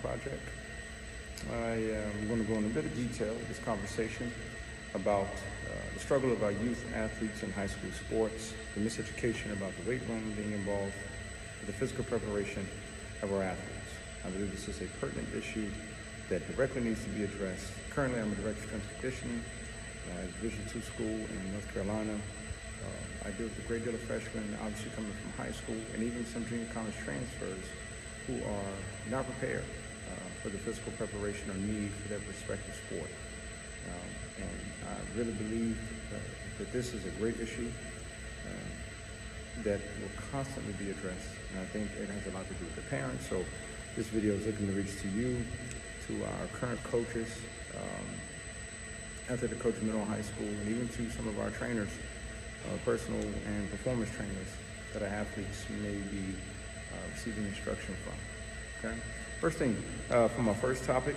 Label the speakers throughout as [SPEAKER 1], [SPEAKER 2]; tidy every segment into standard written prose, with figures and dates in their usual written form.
[SPEAKER 1] project. I am going to go into a bit of detail with this conversation about the struggle of our youth athletes in high school sports, the miseducation about the weight room being involved, the physical preparation of our athletes. I believe this is a pertinent issue that directly needs to be addressed. Currently, I'm a director of strength and conditioning at a Division II school in North Carolina. I deal with a great deal of freshmen, obviously coming from high school, and even some junior college transfers who are not prepared for the physical preparation or need for their respective sport. And I really believe that this is a great issue that will constantly be addressed. And I think it has a lot to do with the parents. So this video is looking to reach to you, to our current coaches, athletic coaches in middle and high school, and even to some of our trainers, personal and performance trainers that our athletes may be receiving instruction from. Okay. First thing, from our first topic,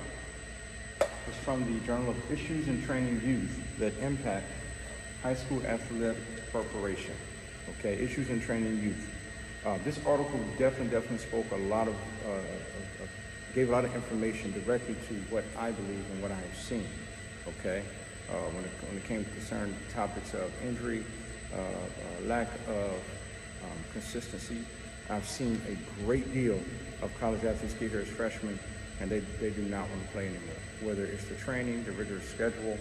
[SPEAKER 1] is from the Journal of Issues in Training Youth that impact high school athletic preparation. Okay, issues in training youth. This article definitely spoke a lot of, gave a lot of information directly to what I believe and what I have seen. Okay, when it came to concern topics of injury, lack of consistency, I've seen a great deal of college athletes get here as freshmen, and they do not want to play anymore. Whether it's the training, the rigorous schedule,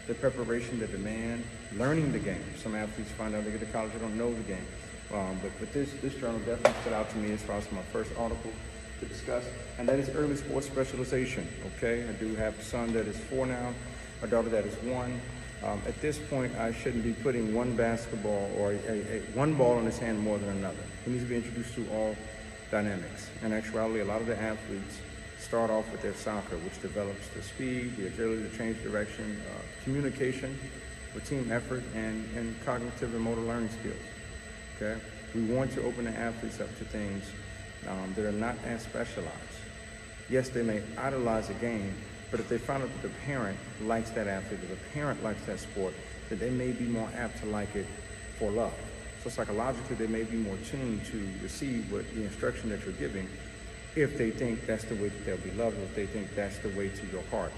[SPEAKER 1] the preparation, the demand, learning the game. Some athletes find out they get to college, they don't know the game. But this journal definitely stood out to me as far as my first article to discuss, and that is early sports specialization. Okay, I do have a son that is 4 now, a daughter that is 1. At this point, I shouldn't be putting one basketball or one ball in his hand more than another. He needs to be introduced to all dynamics. In actuality, a lot of the athletes start off with their soccer, which develops the speed, the agility to change direction, communication, with team effort, and cognitive and motor learning skills. Okay, we want to open the athletes up to things that are not as specialized. Yes, they may idolize a game, but if they find out that the parent likes that athlete, or the parent likes that sport, that they may be more apt to like it for love. So psychologically, they may be more tuned to receive what the instruction that you're giving, if they think that's the way that they'll be loved, or if they think that's the way to your heart,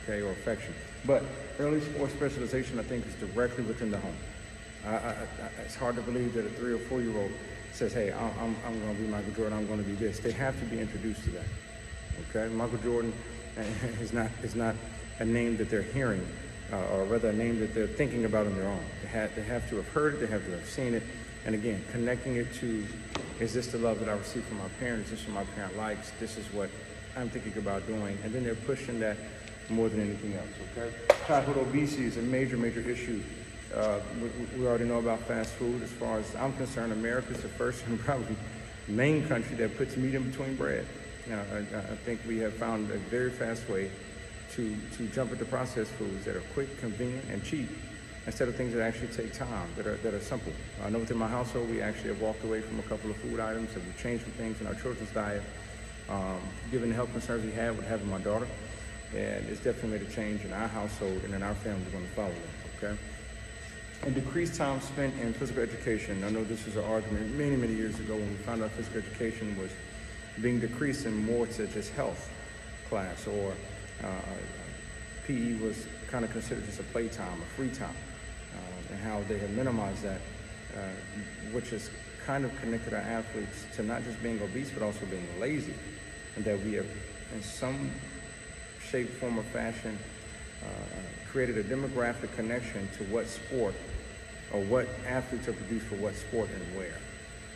[SPEAKER 1] okay, or affection. But early sports specialization, I think, is directly within the home. It's hard to believe that a 3 or 4-year-old says, hey, I'm going to be Michael Jordan, I'm going to be this. They have to be introduced to that, okay? Michael Jordan is not a name that they're hearing, or rather a name that they're thinking about on their own. They have to have heard it, they have to have seen it, and again, connecting it to, is this the love that I received from my parents? Is this what my parent likes? This is what I'm thinking about doing, and then they're pushing that more than anything else, okay? Childhood obesity is a major issue. We already know about fast food. As far as I'm concerned, America is the first and probably main country that puts meat in between bread. I think we have found a very fast way to jump into processed foods that are quick, convenient, and cheap, instead of things that actually take time, that are simple. I know within my household, we actually have walked away from a couple of food items, and we've changed some things in our children's diet, given the health concerns we had with having my daughter. And it's definitely made a change in our household, and in our family, we're going to follow that, okay? And decreased time spent in physical education. I know this was an argument many years ago when we found out physical education was being decreased and more to just health class, or PE was kind of considered just a playtime, a free time, and how they have minimized that, which has kind of connected our athletes to not just being obese, but also being lazy, and that we have, in some shape, form, or fashion, created a demographic connection to what sport or what athletes are produced for what sport and where.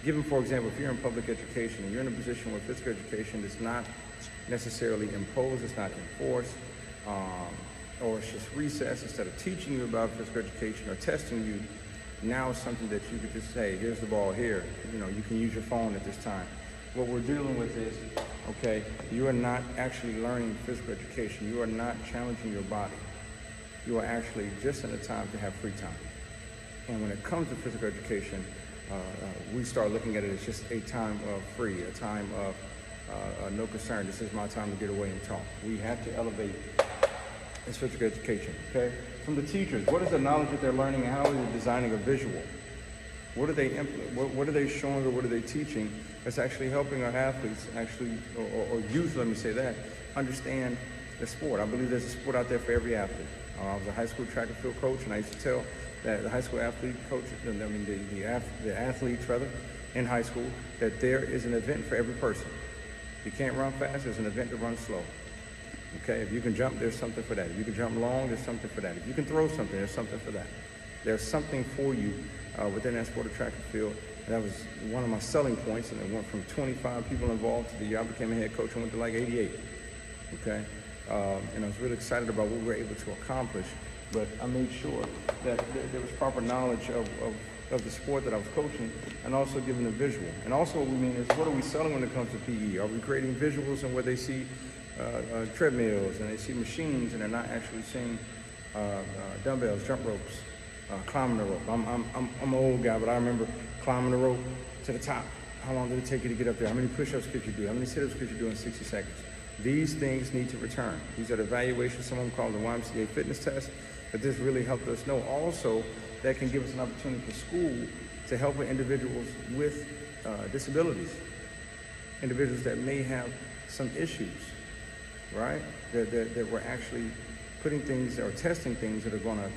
[SPEAKER 1] Given, for example, if you're in public education and you're in a position where physical education is not necessarily imposed, it's not enforced, or it's just recessed, instead of teaching you about physical education or testing you, now it's something that you could just say, here's the ball here, you can use your phone at this time. What we're dealing with is, okay, you are not actually learning physical education. You are not challenging your body. You are actually just in a time to have free time. And when it comes to physical education, we start looking at it as just a time of free, a time of no concern. This is my time to get away and talk. We have to elevate this physical education, okay? From the teachers, what is the knowledge that they're learning, and how are they designing a visual? What are they showing, or what are they teaching It's actually helping our athletes or youth, let me say that, understand the sport. I believe there's a sport out there for every athlete. I was a high school track and field coach, and I used to tell that the high school athlete coaches, the athletes rather, in high school, that there is an event for every person. If you can't run fast, there's an event to run slow. Okay, if you can jump, there's something for that. If you can jump long, there's something for that. If you can throw something, there's something for that. There's something for you within that sport of track and field. And that was one of my selling points, and it went from 25 people involved to the year I became a head coach, I went to like 88. Okay, and I was really excited about what we were able to accomplish. But I made sure that there was proper knowledge of the sport that I was coaching, and also giving a visual. And also what we mean is, what are we selling when it comes to PE? Are we creating visuals and where they see treadmills and they see machines and they're not actually seeing dumbbells, jump ropes, climbing the rope? I'm an old guy, but I remember climbing the rope to the top. How long did it take you to get up there? How many push-ups could you do? How many sit-ups could you do in 60 seconds? These things need to return. These are the evaluations, some of them call the YMCA fitness test, but this really helped us know. Also, that can give us an opportunity for school to help with individuals with disabilities, individuals that may have some issues, right? That we're actually putting things or testing things that are going to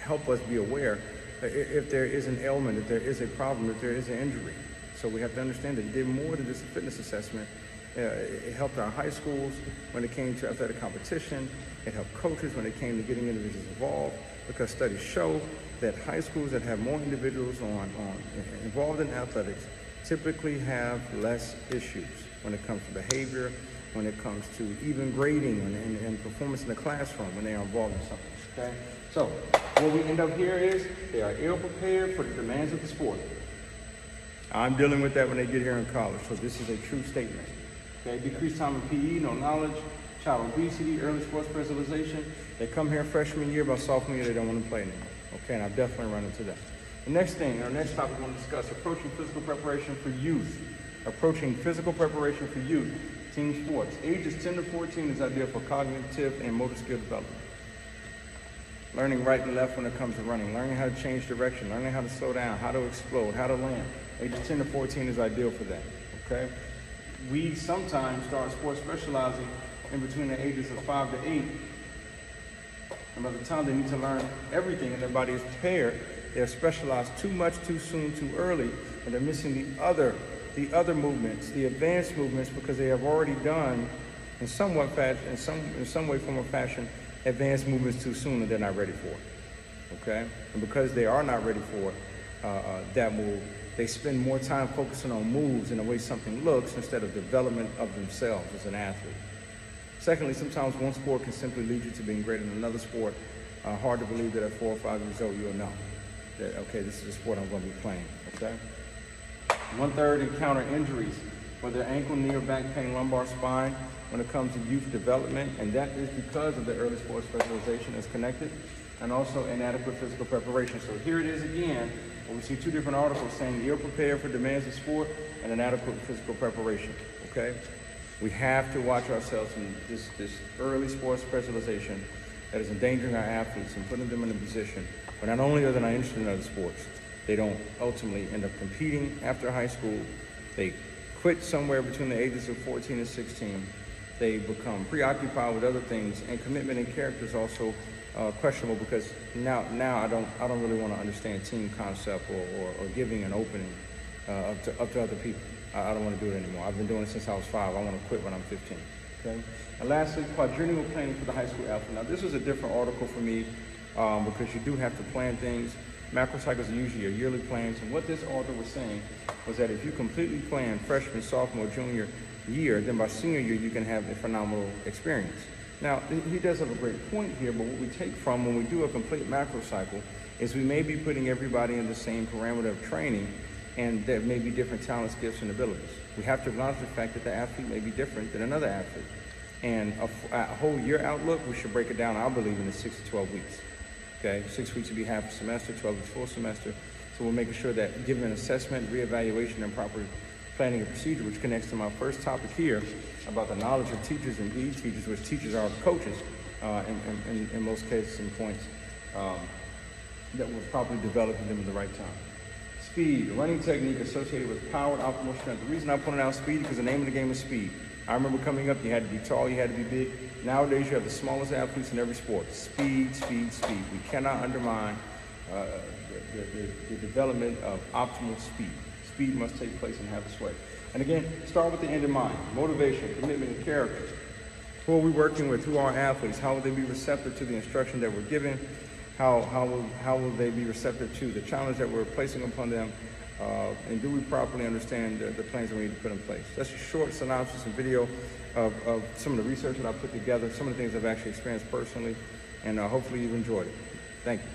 [SPEAKER 1] help us be aware if there is an ailment, if there is a problem, if there is an injury. So we have to understand that it did more than just a fitness assessment. It helped our high schools when it came to athletic competition. It helped coaches when it came to getting individuals involved, because studies show that high schools that have more individuals involved in athletics typically have less issues when it comes to behavior, when it comes to even grading and performance in the classroom when they are involved in something, okay? So what we end up here is they are ill-prepared for the demands of the sport. I'm dealing with that when they get here in college, so this is a true statement. Okay, decreased time in PE, no knowledge, child obesity, early sports specialization. They come here freshman year, by sophomore year, they don't want to play anymore. Okay, and I've definitely run into that. The next thing, our next topic we want to discuss, approaching physical preparation for youth. Approaching physical preparation for youth, team sports. Ages 10 to 14 is ideal for cognitive and motor skill development. Learning right and left when it comes to running, learning how to change direction, learning how to slow down, how to explode, how to land. Ages 10 to 14 is ideal for that, okay? We sometimes start sports specializing in between the ages of 5 to 8. And by the time they need to learn everything and their body is prepared, they're specialized too much, too soon, too early, and they're missing the other movements, the advanced movements, because they have already done in some way, form or fashion, advanced movements too soon, and they're not ready for it. Okay? And because they are not ready for that move, they spend more time focusing on moves and the way something looks instead of development of themselves as an athlete. Secondly, sometimes one sport can simply lead you to being great in another sport. Hard to believe that at 4 or 5 years old, you'll know that, okay, this is a sport I'm going to be playing, okay? 1/3 encounter injuries, whether ankle, knee, or back pain, lumbar, spine, when it comes to youth development, and that is because of the early sports specialization that's connected, and also inadequate physical preparation. So here it is again, where we see two different articles saying you're prepared for demands of sport and inadequate physical preparation, okay? We have to watch ourselves in this early sports specialization that is endangering our athletes and putting them in a position where not only are they not interested in other sports, they don't ultimately end up competing after high school. They quit somewhere between the ages of 14 and 16. They become preoccupied with other things, and commitment and character is also questionable, because now I don't really want to understand team concept or giving an opening up to other people. I don't want to do it anymore. I've been doing it since I was 5. I want to quit when I'm 15. Okay. And lastly, quadrennial planning for the high school athlete. Now, this was a different article for me because you do have to plan things. Macro cycles are usually your yearly plans, and what this author was saying was that if you completely plan freshman, sophomore, junior year, then by senior year you can have a phenomenal experience. Now, he does have a great point here, but what we take from when we do a complete macro cycle is we may be putting everybody in the same parameter of training, and there may be different talents, gifts, and abilities. We have to acknowledge the fact that the athlete may be different than another athlete. And a whole year outlook, we should break it down, I believe, into 6 to 12 weeks. Okay, 6 weeks would be half a semester, 12 weeks full semester. So we're making sure that given an assessment, reevaluation, and proper planning and procedure, which connects to my first topic here about the knowledge of teachers and PE teachers, which teachers are coaches in most cases and points, that we're properly developing them at the right time. Speed, running technique associated with powered optimal strength. The reason I'm putting out speed is because the name of the game is speed. I remember coming up, you had to be tall, you had to be big. Nowadays, you have the smallest athletes in every sport. Speed, speed, speed. We cannot undermine the development of optimal speed. Speed must take place and have its way. And again, start with the end in mind. Motivation, commitment, and character. Who are we working with? Who are our athletes? How will they be receptive to the instruction that we're giving? How will they be receptive to the challenge that we're placing upon them? And do we properly understand the plans that we need to put in place? That's a short synopsis and video of some of the research that I put together, some of the things I've actually experienced personally, and hopefully you've enjoyed it. Thank you.